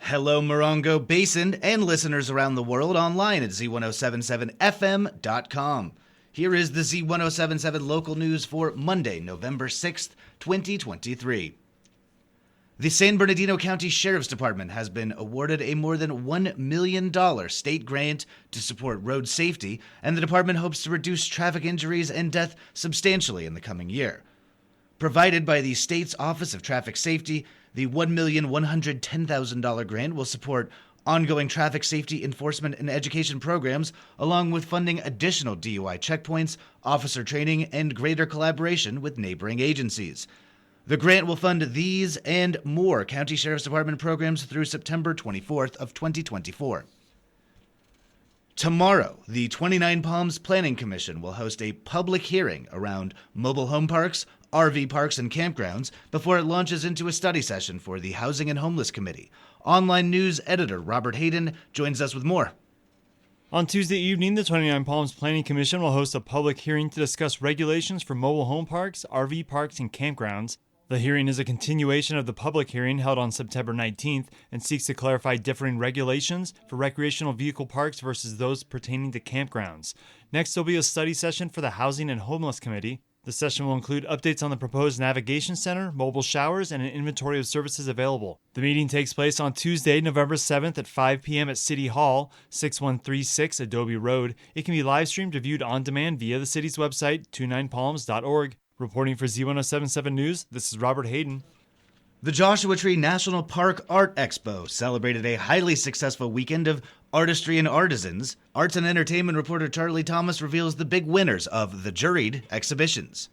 Hello, Morongo Basin and listeners around the world online at Z107.7 FM.com. Here is the Z107.7 local news for Monday, November 6th, 2023. The San Bernardino County Sheriff's Department has been awarded a more than $1 million state grant to support road safety, and the department hopes to reduce traffic injuries and death substantially in the coming year. Provided by the state's Office of Traffic Safety, the $1,110,000 grant will support ongoing traffic safety enforcement and education programs, along with funding additional DUI checkpoints, officer training, and greater collaboration with neighboring agencies. The grant will fund these and more County Sheriff's Department programs through September 24th of 2024. Tomorrow, the 29 Palms Planning Commission will host a public hearing around mobile home parks, RV parks, and campgrounds before it launches into a study session for the Housing and Homeless Committee. Online news editor Robert Hayden joins us with more. On Tuesday evening, the 29 Palms Planning Commission will host a public hearing to discuss regulations for mobile home parks, RV parks, and campgrounds. The hearing is a continuation of the public hearing held on September 19th and seeks to clarify differing regulations for recreational vehicle parks versus those pertaining to campgrounds. Next, there will be a study session for the Housing and Homeless Committee. The session will include updates on the proposed navigation center, mobile showers, and an inventory of services available. The meeting takes place on Tuesday, November 7th at 5 p.m. at City Hall, 6136 Adobe Road. It can be live streamed or viewed on demand via the city's website, 29palms.org. Reporting for Z107.7 News, this is Robert Hayden. The Joshua Tree National Park Art Expo celebrated a highly successful weekend of artistry and artisans. Arts and entertainment reporter Charlie Thomas reveals the big winners of the juried exhibitions.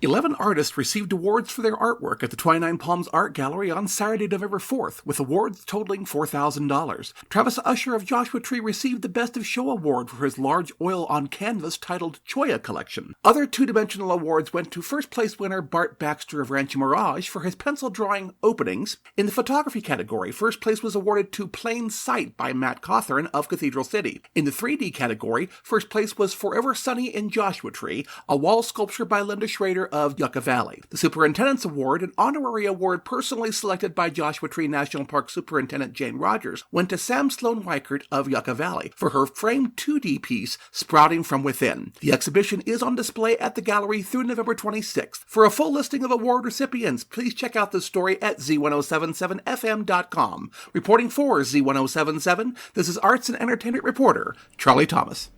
11 artists received awards for their artwork at the 29 Palms Art Gallery on Saturday, November 4th, with awards totaling $4,000. Travis Usher of Joshua Tree received the Best of Show award for his large oil on canvas titled Choya Collection. Other two-dimensional awards went to first place winner Bart Baxter of Rancho Mirage for his pencil drawing Openings. In the photography category, first place was awarded to Plain Sight by Matt Cawthorn of Cathedral City. In the 3D category, first place was Forever Sunny in Joshua Tree, a wall sculpture by Linda Schrader of Yucca Valley. The Superintendent's Award, an honorary award personally selected by Joshua Tree National Park Superintendent Jane Rogers, went to Sam Sloan Weichert of Yucca Valley for her framed 2D piece, Sprouting from Within. The exhibition is on display at the gallery through November 26th. For a full listing of award recipients, please check out the story at Z107.7FM.com. Reporting for Z107.7, this is arts and entertainment reporter Charlie Thomas.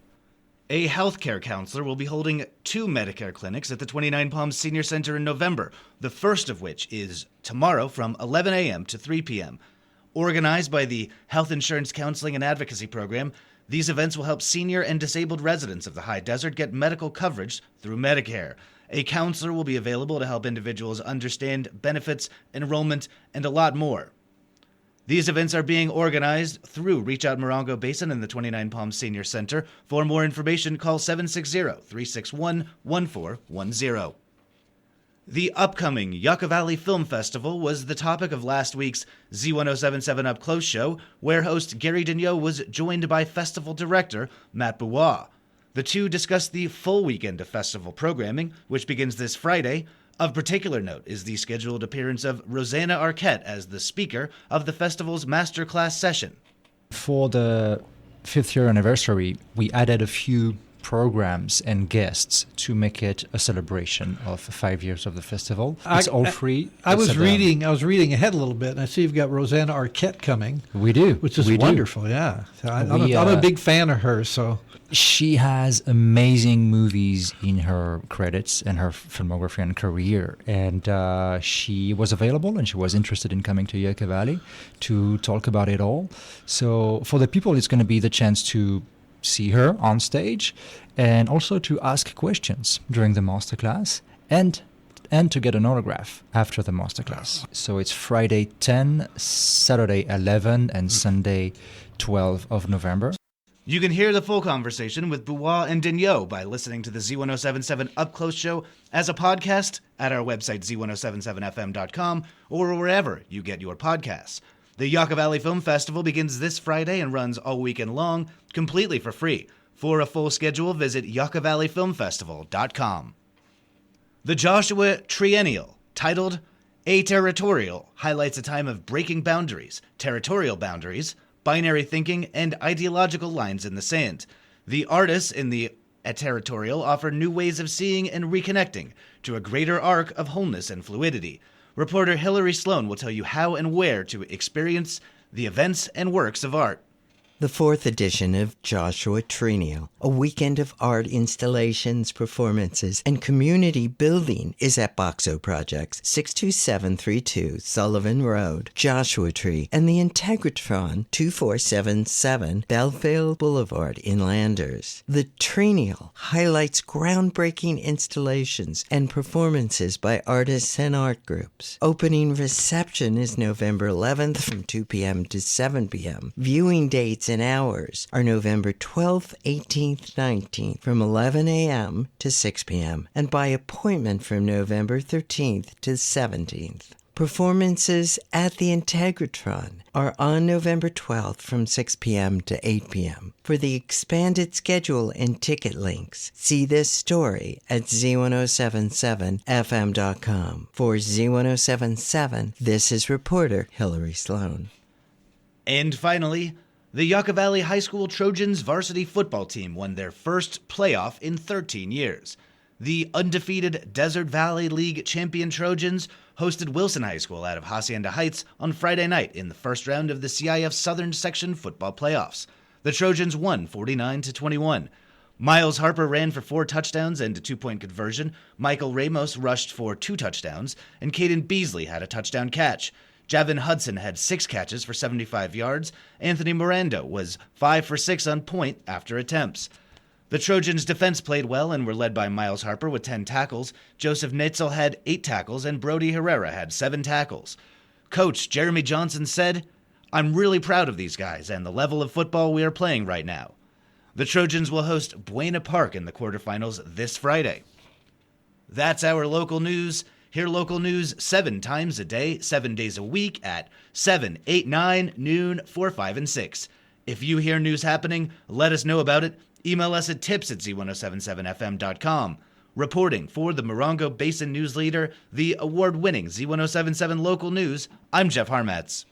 A healthcare counselor will be holding 2 Medicare clinics at the 29 Palms Senior Center in November, the first of which is tomorrow from 11 a.m. to 3 p.m. Organized by the Health Insurance Counseling and Advocacy Program, these events will help senior and disabled residents of the High Desert get medical coverage through Medicare. A counselor will be available to help individuals understand benefits, enrollment, and a lot more. These events are being organized through Reach Out Morongo Basin and the 29 Palms Senior Center. For more information, call 760-361-1410. The upcoming Yucca Valley Film Festival was the topic of last week's Z107.7 Up Close show, where host Gary Daigneault was joined by festival director Matt Bouois. The two discussed the full weekend of festival programming, which begins this Friday. Of particular note is the scheduled appearance of Rosanna Arquette as the speaker of the festival's masterclass session. For the 5th year anniversary, we added a few programs and guests to make it a celebration of 5 years of the festival. It's all free. I was reading ahead a little bit, and I see you've got Rosanna Arquette coming. We do, which is wonderful. Yeah, I'm a big fan of hers. So she has amazing movies in her credits and her filmography and career, and she was available and she was interested in coming to Yucca Valley to talk about it all. So for the people, it's going to be the chance to see her on stage and also to ask questions during the masterclass and to get an autograph after the masterclass. So it's Friday 10, Saturday 11, and Sunday 12 of November. You can hear the full conversation with Bouois and Daigneault by listening to the Z107.7 Up Close show as a podcast at our website Z107.7FM.com or wherever you get your podcasts. The Yucca Valley Film Festival begins this Friday and runs all weekend long, completely for free. For a full schedule, visit yuccavalleyfilmfestival.com. The Joshua Triennial, titled Aterritorial highlights a time of breaking boundaries, territorial boundaries, binary thinking, and ideological lines in the sand. The artists in the Aterritorial offer new ways of seeing and reconnecting to a greater arc of wholeness and fluidity. Reporter Hilary Sloan will tell you how and where to experience the events and works of art. The fourth edition of Joshua Trenial, a weekend of art installations, performances, and community building, is at Boxo Projects, 62732 Sullivan Road, Joshua Tree, and the Integratron, 2477 Bellefield Boulevard in Landers. The Trenial highlights groundbreaking installations and performances by artists and art groups. Opening reception is November 11th from 2 p.m. to 7 p.m. Viewing dates and hours are November 12th, 18th, 19th from 11 a.m. to 6 p.m. and by appointment from November 13th to 17th. Performances at the Integratron are on November 12th from 6 p.m. to 8 p.m. For the expanded schedule and ticket links, see this story at Z107.7fm.com. For Z107.7, this is reporter Hilary Sloan. And finally, the Yucca Valley High School Trojans varsity football team won their first playoff in 13 years. The undefeated Desert Valley League champion Trojans hosted Wilson High School out of Hacienda Heights on Friday night in the first round of the CIF Southern Section football playoffs. The Trojans won 49-21. Miles Harper ran for 4 touchdowns and a 2-point conversion. Michael Ramos rushed for 2 touchdowns, and Caden Beasley had a touchdown catch. Javin Hudson had 6 catches for 75 yards. Anthony Miranda was 5 for 6 on point after attempts. The Trojans' defense played well and were led by Miles Harper with 10 tackles. Joseph Netzel had 8 tackles, and Brody Herrera had 7 tackles. Coach Jeremy Johnson said, "I'm really proud of these guys and the level of football we are playing right now." The Trojans will host Buena Park in the quarterfinals this Friday. That's our local news. Hear local news 7 times a day, 7 days a week at 7, 8, 9, noon, 4, 5, and 6. If you hear news happening, let us know about it. Email us at tips@z1077fm.com. Reporting for the Morongo Basin News Leader, the award-winning Z1077 Local News, I'm Jeff Harmatz.